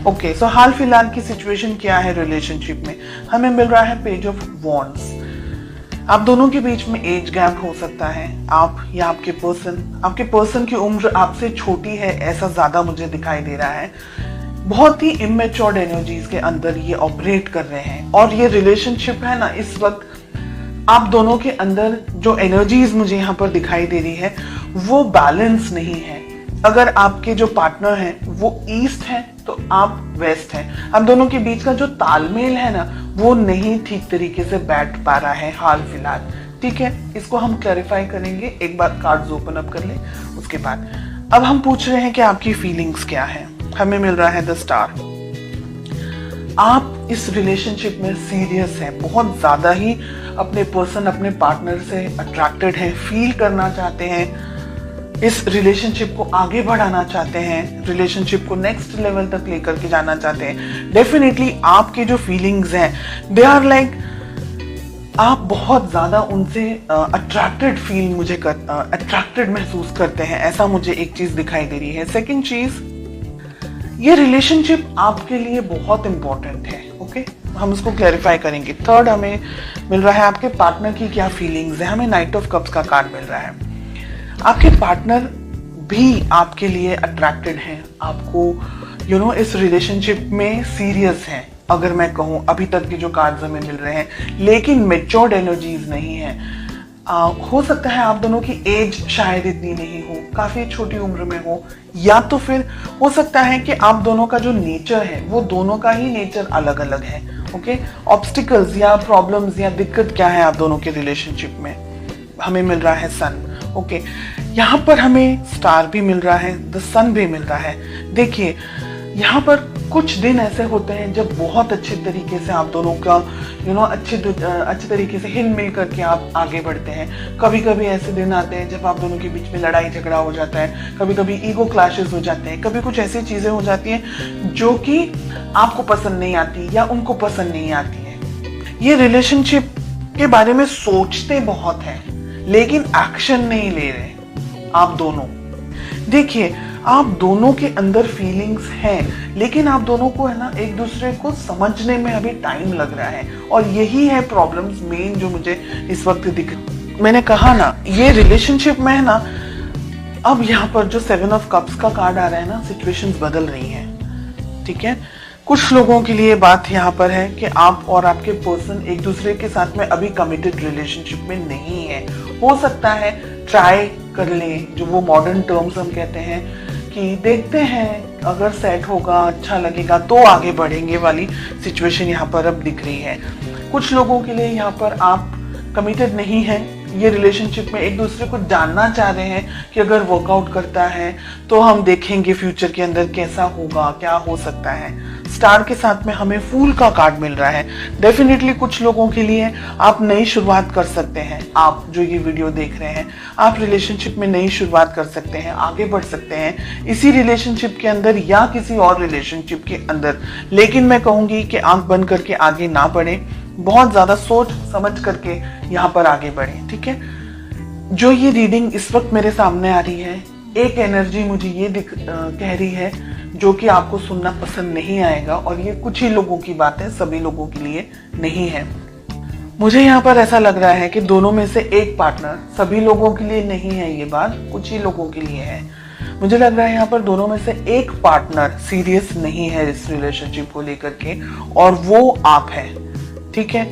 Okay, सो हाल फिलहाल की situation क्या है रिलेशनशिप में? हमें मिल रहा है पेज ऑफ वॉन्ड्स। आप दोनों के बीच में एज गैप हो सकता है। आप या आपके पर्सन की उम्र आपसे छोटी है, ऐसा ज्यादा मुझे दिखाई दे रहा है। बहुत ही इमेच्योर्ड एनर्जीज के अंदर ये ऑपरेट कर रहे हैं और ये रिलेशनशिप है ना, इस वक्त आप दोनों के अंदर जो एनर्जीज मुझे यहाँ पर दिखाई दे रही है वो बैलेंस नहीं है। अगर आपके जो पार्टनर हैं वो ईस्ट है तो आप वेस्ट हैं। आप दोनों के बीच का जो तालमेल है ना वो नहीं ठीक तरीके से बैठ पा रहा है हाल फिलहाल। ठीक है, इसको हम क्लैरिफाई करेंगे। एक बार कार्ड्स ओपन अप कर ले, उसके बाद अब हम पूछ रहे हैं कि आपकी फीलिंग्स क्या है। हमें मिल रहा है द स्टार। आप इस रिलेशनशिप में सीरियस हैं, बहुत ज्यादा ही अपने पर्सन, अपने पार्टनर से अट्रैक्टेड हैं, फील करना चाहते हैं, इस रिलेशनशिप को आगे बढ़ाना चाहते हैं, रिलेशनशिप को नेक्स्ट लेवल तक लेकर के जाना चाहते हैं। डेफिनेटली आपकी जो फीलिंग्स हैं दे आर लाइक, आप बहुत ज्यादा उनसे अट्रैक्टेड महसूस करते हैं, ऐसा मुझे एक चीज दिखाई दे रही है। सेकंड चीज, ये रिलेशनशिप आपके लिए बहुत इंपॉर्टेंट है। ओके, हम इसको क्लैरिफाई करेंगे। थर्ड, हमें मिल रहा है आपके पार्टनर की क्या फीलिंग्स है। हमें नाइट ऑफ कप्स का कार्ड मिल रहा है। आपके पार्टनर भी आपके लिए अट्रैक्टेड हैं, आपको इस रिलेशनशिप में सीरियस हैं। अगर मैं कहूँ अभी तक के जो कार्ड्स हमें मिल रहे हैं, लेकिन मेच्योर्ड एनर्जीज नहीं है। हो सकता है आप दोनों की एज शायद इतनी नहीं हो, काफी छोटी उम्र में हो, या तो फिर हो सकता है कि आप दोनों का जो नेचर है वो दोनों का ही नेचर अलग अलग है। ओके, ऑब्स्टिकल्स या प्रॉब्लम्स या दिक्कत क्या है आप दोनों के रिलेशनशिप में? हमें मिल रहा है सन। ओके, यहाँ पर हमें स्टार भी मिल रहा है, द सन भी मिल रहा है। देखिए, यहाँ पर कुछ दिन ऐसे होते हैं जब बहुत अच्छे तरीके से आप दोनों का अच्छे तरीके से हिल मिल करके आप आगे बढ़ते हैं। कभी कभी ऐसे दिन आते हैं जब आप दोनों के बीच में लड़ाई झगड़ा हो जाता है, कभी कभी ईगो क्लैशेस हो जाते हैं, कभी कुछ ऐसी चीजें हो जाती हैं जो कि आपको पसंद नहीं आती या उनको पसंद नहीं आती है। ये रिलेशनशिप के बारे में सोचते बहुत हैं लेकिन एक्शन नहीं ले रहे आप दोनों। देखिए, आप दोनों के अंदर फीलिंग्स हैं, लेकिन आप दोनों को है ना एक दूसरे को समझने में अभी टाइम लग रहा है और यही है प्रॉब्लम्स मेन जो मुझे इस वक्त दिख। मैंने कहा ना, ये रिलेशनशिप में है ना, अब यहाँ पर जो 7 ऑफ कप्स का कार्ड आ रहा है ना, सिचुएशंस बदल रही हैं। ठीक है, कुछ लोगों के लिए बात यहाँ पर है कि आप और आपके पर्सन एक दूसरे के साथ में अभी कमिटेड रिलेशनशिप में नहीं है। हो सकता है ट्राई कर लें, जो वो मॉडर्न टर्म्स हम कहते हैं कि देखते हैं अगर सेट होगा, अच्छा लगेगा तो आगे बढ़ेंगे वाली सिचुएशन यहाँ पर अब दिख रही है। कुछ लोगों के लिए यहाँ पर आप कमिटेड नहीं है, ये रिलेशनशिप में एक दूसरे को जानना चाह रहे हैं कि अगर वर्कआउट करता है तो हम देखेंगे फ्यूचर के अंदर कैसा होगा, क्या हो सकता है। स्टार के साथ में हमें फूल का कार्ड मिल रहा है। डेफिनेटली कुछ लोगों के लिए आप नई शुरुआत कर सकते हैं। आप जो ये वीडियो देख रहे हैं, आप रिलेशनशिप में नई शुरुआत कर सकते हैं, आगे बढ़ सकते हैं इसी रिलेशनशिप के अंदर या किसी और रिलेशनशिप के अंदर। लेकिन मैं कहूंगी कि आंख बंद करके आगे ना बढ़े, बहुत ज्यादा सोच समझ करके यहाँ पर आगे बढ़े। ठीक है, जो ये रीडिंग इस वक्त मेरे सामने आ रही है, एक एनर्जी मुझे ये कह रही है जो कि आपको सुनना पसंद नहीं आएगा, और ये कुछ ही लोगों की बात है, सभी लोगों के लिए नहीं है। मुझे यहाँ पर ऐसा लग रहा है कि दोनों में से एक पार्टनर, सभी लोगों के लिए नहीं है ये बात, कुछ ही लोगों के लिए है। मुझे लग रहा है यहाँ पर दोनों में से एक पार्टनर सीरियस नहीं है इस रिलेशनशिप को लेकर के, और वो आप है। ठीक है,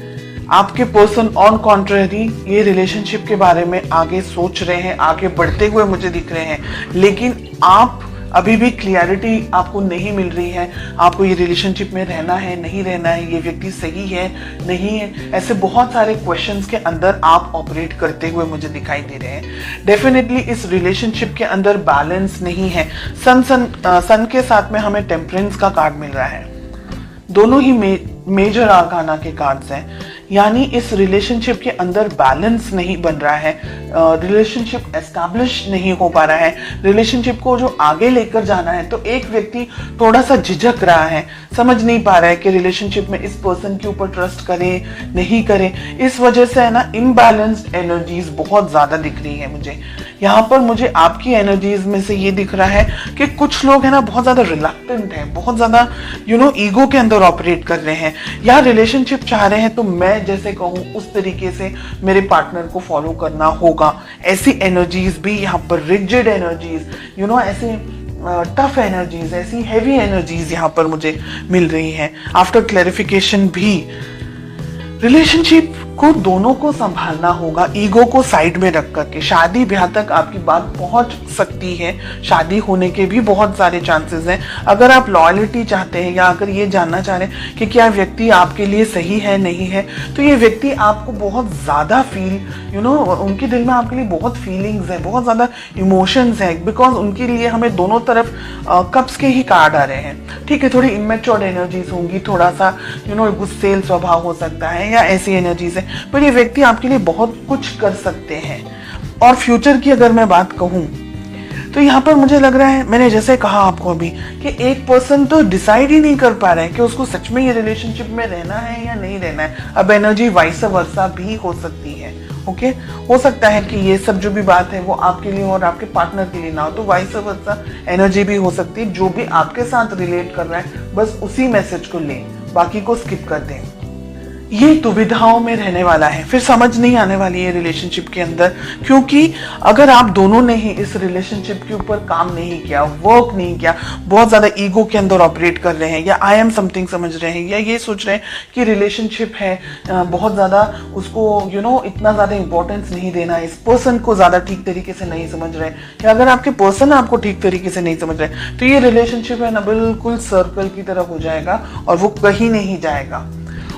आपके पर्सन ऑन कॉन्ट्रेरी ये रिलेशनशिप के बारे में आगे सोच रहे हैं, आगे बढ़ते हुए मुझे दिख रहे हैं, लेकिन आप अभी भी क्लियरिटी आपको नहीं मिल रही है। आपको ये रिलेशनशिप में रहना है, नहीं रहना है, ये व्यक्ति सही है, नहीं है, ऐसे बहुत सारे क्वेश्चंस के अंदर आप ऑपरेट करते हुए मुझे दिखाई दे रहे हैं। डेफिनेटली इस रिलेशनशिप के अंदर बैलेंस नहीं है। सन के साथ में हमें टेम्परेंस का कार्ड मिल रहा है। दोनों ही मेजर आर्काना के कार्ड्स हैं, यानी इस रिलेशनशिप के अंदर बैलेंस नहीं बन रहा है। रिलेशनशिप एस्टैब्लिश नहीं हो पा रहा है, रिलेशनशिप को जो आगे लेकर जाना है, तो एक व्यक्ति थोड़ा सा झिझक रहा है, समझ नहीं पा रहा है कि रिलेशनशिप में इस पर्सन के ऊपर ट्रस्ट करे नहीं करे। इस वजह से है ना इम्बैलेंस्ड एनर्जीज बहुत ज्यादा दिख रही है मुझे यहाँ पर। मुझे आपकी एनर्जीज में से ये दिख रहा है कि कुछ लोग है ना बहुत ज्यादा रिलक्टेंट हैं, बहुत ज्यादा ईगो के अंदर ऑपरेट कर रहे हैं, या रिलेशनशिप चाह रहे हैं तो मैं जैसे कहूँ उस तरीके से मेरे पार्टनर को फॉलो करना होगा। ऐसी एनर्जीज भी यहाँ पर, रिजिड एनर्जीज, ऐसे टफ एनर्जीज, ऐसी हैवी एनर्जीज यहाँ पर मुझे मिल रही हैं। आफ्टर क्लैरिफिकेशन भी रिलेशनशिप को दोनों को संभालना होगा, ईगो को साइड में रख करके। शादी ब्याह तक आपकी बात पहुंच सकती है, शादी होने के भी बहुत सारे चांसेस हैं। अगर आप लॉयल्टी चाहते हैं या अगर ये जानना चाह रहे हैं कि क्या व्यक्ति आपके लिए सही है नहीं है, तो ये व्यक्ति आपको बहुत ज़्यादा उनके दिल में आपके लिए बहुत फीलिंग्स है, बहुत ज़्यादा इमोशंस है, बिकॉज उनके लिए हमें दोनों तरफ कप्स के ही कार्ड आ रहे हैं। ठीक है, थोड़ी इमेच्योर एनर्जीज होंगी, थोड़ा सा गुस्सेल स्वभाव हो सकता है या ऐसी एनर्जीज है, पर ये व्यक्ति आपके लिए बहुत कुछ कर सकते हैं। और फ्यूचर की अगर मैं बात कहूं तो यहाँ पर मुझे लग रहा है, मैंने जैसे कहा आपको अभी, कि एक पर्सन तो डिसाइड ही नहीं कर पा रहा है कि उसको सच में ये रिलेशनशिप में रहना है या नहीं रहना है। अब एनर्जी वाइस वर्सा भी हो सकती है। ओके, हो सकता है कि ये सब जो भी बात है वो आपके लिए और आपके पार्टनर के लिए ना हो, तो वाइस वर्सा एनर्जी भी हो सकती है। जो भी आपके साथ रिलेट कर रहा है बस उसी मैसेज को लें, बाकी को स्किप कर दें। ये दुविधाओं में रहने वाला है, फिर समझ नहीं आने वाली है रिलेशनशिप के अंदर, क्योंकि अगर आप दोनों ने ही इस रिलेशनशिप के ऊपर काम नहीं किया, वर्क नहीं किया, बहुत ज्यादा ईगो के अंदर ऑपरेट कर रहे हैं, या आई एम समथिंग समझ रहे हैं, या ये सोच रहे हैं कि रिलेशनशिप है, बहुत ज्यादा उसको इतना ज्यादा इंपॉर्टेंस नहीं देना, इस पर्सन को ज्यादा ठीक तरीके से नहीं समझ रहे, या अगर आपके पर्सन आपको ठीक तरीके से नहीं समझ रहे, तो ये रिलेशनशिप है ना बिल्कुल सर्कल की तरह हो जाएगा और वो कहीं नहीं जाएगा।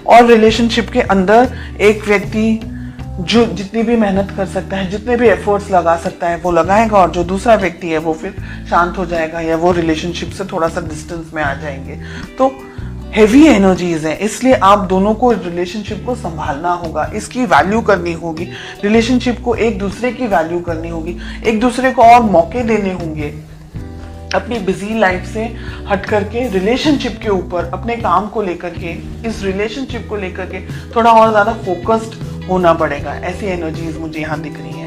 और रिलेशनशिप के अंदर एक व्यक्ति जो जितनी भी मेहनत कर सकता है, जितने भी एफर्ट्स लगा सकता है वो लगाएगा, और जो दूसरा व्यक्ति है वो फिर शांत हो जाएगा या वो रिलेशनशिप से थोड़ा सा डिस्टेंस में आ जाएंगे। तो हेवी एनर्जीज है, इसलिए आप दोनों को रिलेशनशिप को संभालना होगा, इसकी वैल्यू करनी होगी, रिलेशनशिप को एक दूसरे की वैल्यू करनी होगी, एक दूसरे को और मौके देने होंगे, अपनी बिजी लाइफ से हट करके रिलेशनशिप के ऊपर, अपने काम को लेकर के, इस रिलेशनशिप को लेकर के थोड़ा और ज्यादा फोकस्ड होना पड़ेगा। ऐसी एनर्जीज मुझे यहाँ दिख रही है।